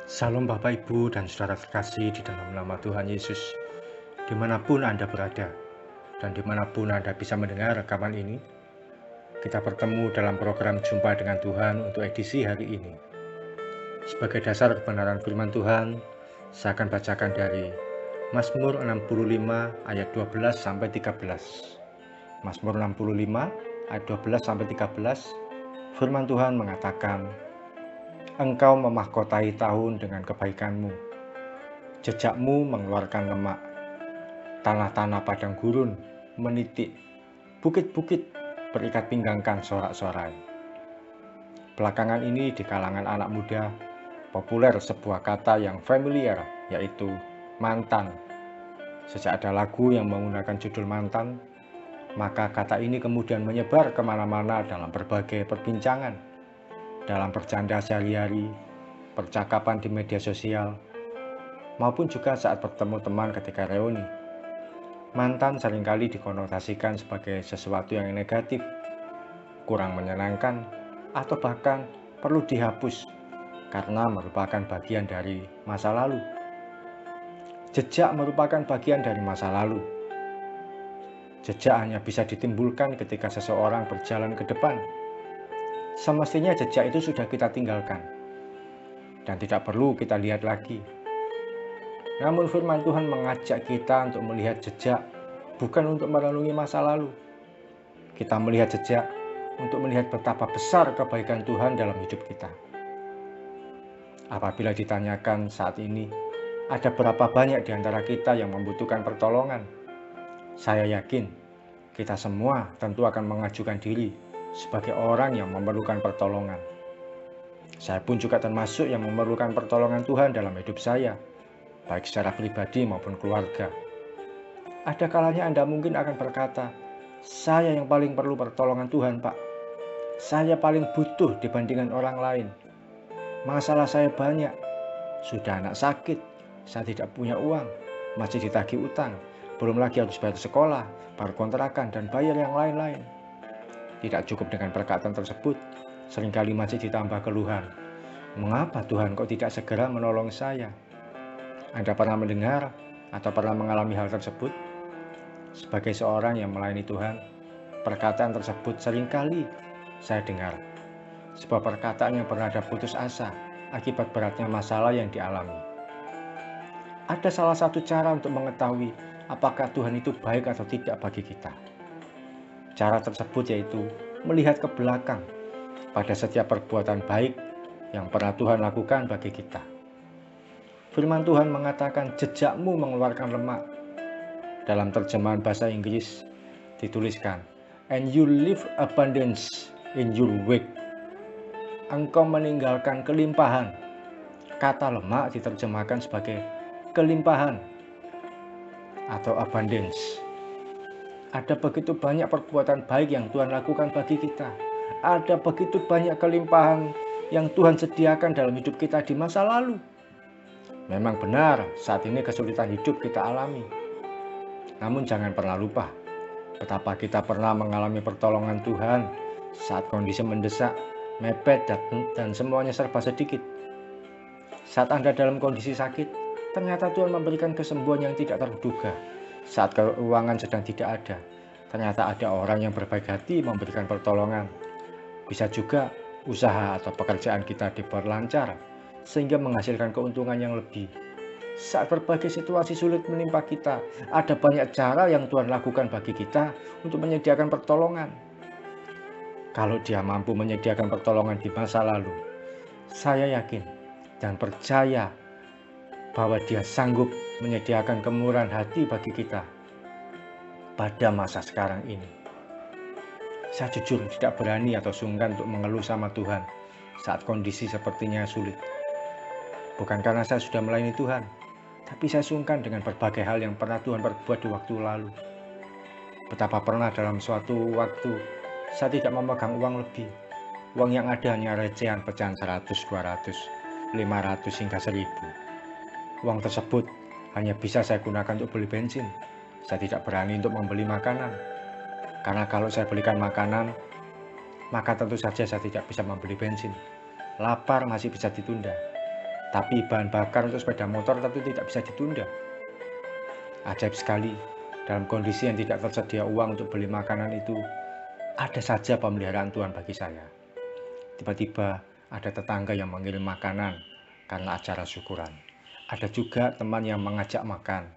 Salam Bapak Ibu dan saudara terkasih di dalam nama Tuhan Yesus. Dimanapun Anda berada dan dimanapun Anda bisa mendengar rekaman ini, kita bertemu dalam program Jumpa dengan Tuhan untuk edisi hari ini. Sebagai dasar kebenaran firman Tuhan, saya akan bacakan dari Mazmur 65 ayat 12 sampai 13. Mazmur 65 ayat 12 sampai 13, firman Tuhan mengatakan, Engkau memahkotai tahun dengan kebaikanmu, jejakmu mengeluarkan lemak, tanah-tanah padang gurun menitik, bukit-bukit berikat pinggangkan sorak-sorai. Belakangan ini di kalangan anak muda populer sebuah kata yang familiar, yaitu mantan. Sejak ada lagu yang menggunakan judul mantan, maka kata ini kemudian menyebar kemana-mana dalam berbagai perbincangan, dalam bercanda sehari-hari, percakapan di media sosial, maupun juga saat bertemu teman ketika reuni. Mantan seringkali dikonotasikan sebagai sesuatu yang negatif, kurang menyenangkan, atau bahkan perlu dihapus karena merupakan bagian dari masa lalu. Jejak merupakan bagian dari masa lalu. Jejak hanya bisa ditimbulkan ketika seseorang berjalan ke depan. Semestinya jejak itu sudah kita tinggalkan dan tidak perlu kita lihat lagi. Namun firman Tuhan mengajak kita untuk melihat jejak, bukan untuk merenungi masa lalu. Kita melihat jejak untuk melihat betapa besar kebaikan Tuhan dalam hidup kita. Apabila ditanyakan saat ini, ada berapa banyak di antara kita yang membutuhkan pertolongan? Saya yakin kita semua tentu akan mengajukan diri sebagai orang yang memerlukan pertolongan. Saya pun juga termasuk yang memerlukan pertolongan Tuhan dalam hidup saya, baik secara pribadi maupun keluarga. Ada kalanya Anda mungkin akan berkata, saya yang paling perlu pertolongan Tuhan, Pak. Saya paling butuh dibandingkan orang lain. Masalah saya banyak. Sudah anak sakit, saya tidak punya uang, masih ditagih utang, belum lagi harus bayar sekolah, bayar kontrakan, dan bayar yang lain-lain. Tidak cukup dengan perkataan tersebut, seringkali masih ditambah keluhan. Mengapa Tuhan kok tidak segera menolong saya? Anda pernah mendengar atau pernah mengalami hal tersebut? Sebagai seorang yang melayani Tuhan, perkataan tersebut seringkali saya dengar. Sebuah perkataan yang bernada putus asa akibat beratnya masalah yang dialami. Ada salah satu cara untuk mengetahui apakah Tuhan itu baik atau tidak bagi kita. Cara tersebut yaitu melihat ke belakang pada setiap perbuatan baik yang pernah Tuhan lakukan bagi kita. Firman Tuhan mengatakan jejakmu mengeluarkan lemak. Dalam terjemahan bahasa Inggris dituliskan, and you leave abundance in your wake. Engkau meninggalkan kelimpahan. Kata lemak diterjemahkan sebagai kelimpahan atau abundance. Ada begitu banyak perbuatan baik yang Tuhan lakukan bagi kita. Ada begitu banyak kelimpahan yang Tuhan sediakan dalam hidup kita di masa lalu. Memang benar, saat ini kesulitan hidup kita alami. Namun jangan pernah lupa betapa kita pernah mengalami pertolongan Tuhan saat kondisi mendesak, mepet, dan semuanya serba sedikit. Saat Anda dalam kondisi sakit, ternyata Tuhan memberikan kesembuhan yang tidak terduga. Saat keuangan sedang tidak ada, ternyata ada orang yang berbaik hati memberikan pertolongan. Bisa juga usaha atau pekerjaan kita diperlancar, sehingga menghasilkan keuntungan yang lebih. Saat berbagai situasi sulit menimpa kita, ada banyak cara yang Tuhan lakukan bagi kita untuk menyediakan pertolongan. Kalau Dia mampu menyediakan pertolongan di masa lalu, saya yakin dan percaya bahwa Dia sanggup menyediakan kemurahan hati bagi kita pada masa sekarang ini. Saya jujur tidak berani atau sungkan untuk mengeluh sama Tuhan saat kondisi sepertinya sulit. Bukan karena saya sudah melayani Tuhan, tapi saya sungkan dengan berbagai hal yang pernah Tuhan perbuat di waktu lalu. Betapa pernah dalam suatu waktu saya tidak memegang uang lebih. Uang yang ada hanya recehan pecahan 100, 200, 500 hingga 1000. Uang tersebut hanya bisa saya gunakan untuk beli bensin. Saya tidak berani untuk membeli makanan. Karena kalau saya belikan makanan, maka tentu saja saya tidak bisa membeli bensin. Lapar masih bisa ditunda. Tapi bahan bakar untuk sepeda motor tentu tidak bisa ditunda. Ajaib sekali, dalam kondisi yang tidak tersedia uang untuk beli makanan itu, ada saja pemeliharaan Tuhan bagi saya. Tiba-tiba ada tetangga yang mengirim makanan karena acara syukuran. Ada juga teman yang mengajak makan.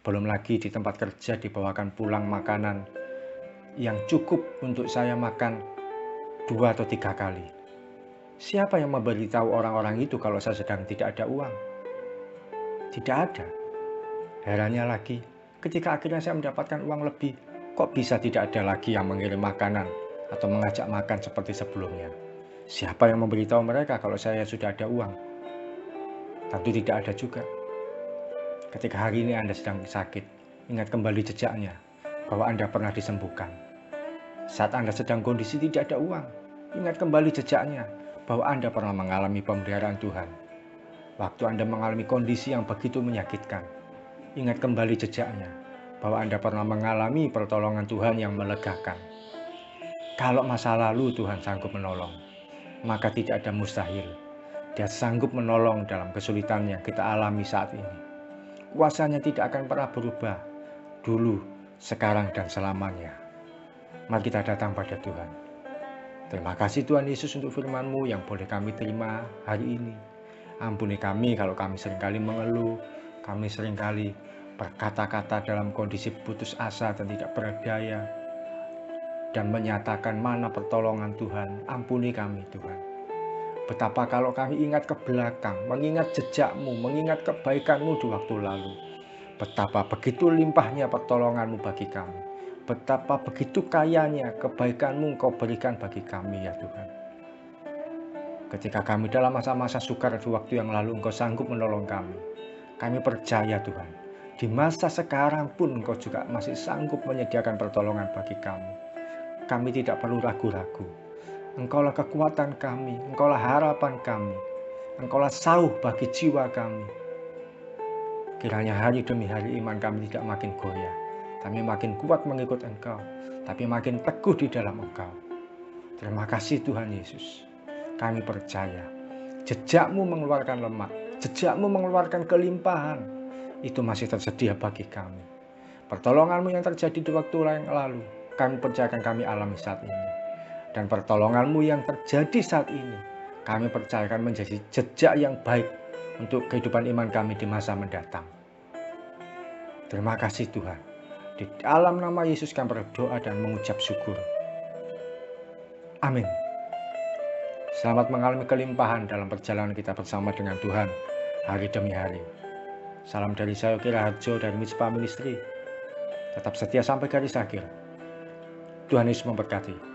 Belum lagi di tempat kerja dibawakan pulang makanan yang cukup untuk saya makan 2 atau 3 kali. Siapa yang memberitahu orang-orang itu kalau saya sedang tidak ada uang? Tidak ada. Herannya lagi, ketika akhirnya saya mendapatkan uang lebih, kok bisa tidak ada lagi yang mengirim makanan atau mengajak makan seperti sebelumnya? Siapa yang memberitahu mereka kalau saya sudah ada uang? Tentu tidak ada juga. Ketika hari ini Anda sedang sakit, ingat kembali jejaknya bahwa Anda pernah disembuhkan. Saat Anda sedang kondisi tidak ada uang, ingat kembali jejaknya bahwa Anda pernah mengalami pemeliharaan Tuhan. Waktu Anda mengalami kondisi yang begitu menyakitkan, ingat kembali jejaknya bahwa Anda pernah mengalami pertolongan Tuhan yang melegakan. Kalau masa lalu Tuhan sanggup menolong, maka tidak ada mustahil. Dia sanggup menolong dalam kesulitan yang kita alami saat ini. Kuasanya tidak akan pernah berubah, dulu, sekarang, dan selamanya. Mari kita datang pada Tuhan. Terima kasih Tuhan Yesus untuk firman-Mu yang boleh kami terima hari ini. Ampuni kami kalau kami seringkali mengeluh, kami seringkali berkata-kata dalam kondisi putus asa dan tidak berdaya, dan menyatakan mana pertolongan Tuhan. Ampuni kami Tuhan. Betapa kalau kami ingat ke belakang, mengingat jejak-Mu, mengingat kebaikan-Mu di waktu lalu. Betapa begitu limpahnya pertolongan-Mu bagi kami. Betapa begitu kayanya kebaikan-Mu Engkau berikan bagi kami ya Tuhan. Ketika kami dalam masa-masa sukar di waktu yang lalu Engkau sanggup menolong kami. Kami percaya Tuhan, di masa sekarang pun Engkau juga masih sanggup menyediakan pertolongan bagi kami. Kami tidak perlu ragu-ragu. Engkaulah kekuatan kami, Engkaulah harapan kami, Engkaulah sauh bagi jiwa kami. Kiranya hari demi hari iman kami tidak makin goyah, kami makin kuat mengikut Engkau, tapi makin teguh di dalam Engkau. Terima kasih Tuhan Yesus. Kami percaya, jejak-Mu mengeluarkan lemak, jejak-Mu mengeluarkan kelimpahan, itu masih tersedia bagi kami. Pertolongan-Mu yang terjadi di waktu yang lalu, kami percayakan kami alami saat ini. Dan pertolongan-Mu yang terjadi saat ini, kami percayakan menjadi jejak yang baik untuk kehidupan iman kami di masa mendatang. Terima kasih Tuhan. Di dalam nama Yesus kami berdoa dan mengucap syukur. Amin. Selamat mengalami kelimpahan dalam perjalanan kita bersama dengan Tuhan hari demi hari. Salam dari saya Oki Raharjo dari Mitspa Ministry. Tetap setia sampai garis akhir. Tuhan Yesus memberkati.